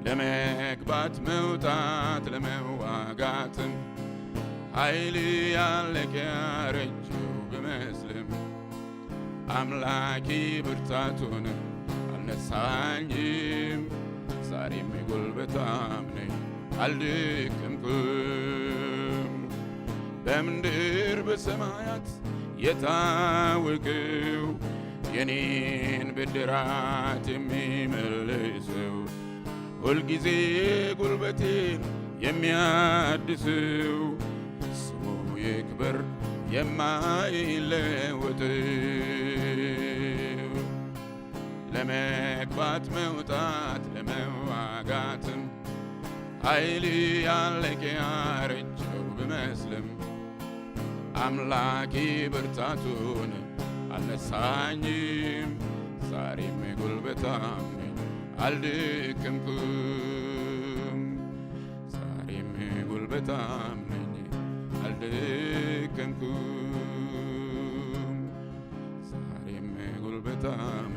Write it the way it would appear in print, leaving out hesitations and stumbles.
ለመግባት መውጣት ለመዋጋትም ኃይል ያለቀ ያረጀው ብመስልም አምላኬ ብርታቱን አልነሳኝም። ዛሬም ጉልበታም ነኝ አልደከምኩም። በምድር በሰማያት የታወቀው የኔን ብድራት የሚመልሰው ሁልጊዜ ጉልበቴን የሚያድሰው ስሙ ይክበር የማይለወጠው ለመግባት መውጣት ለመዋጋትም ኃይል ያለቀ ያረጀው ብመስልም አምላኬ ብርታቱን አልነሳኝም። ዛሬም ጉልበታም ነኝ አልደከምኩም። ዛሬም ጉልበታም ነኝ አልደከምኩም። ዛሬም ጉልበታም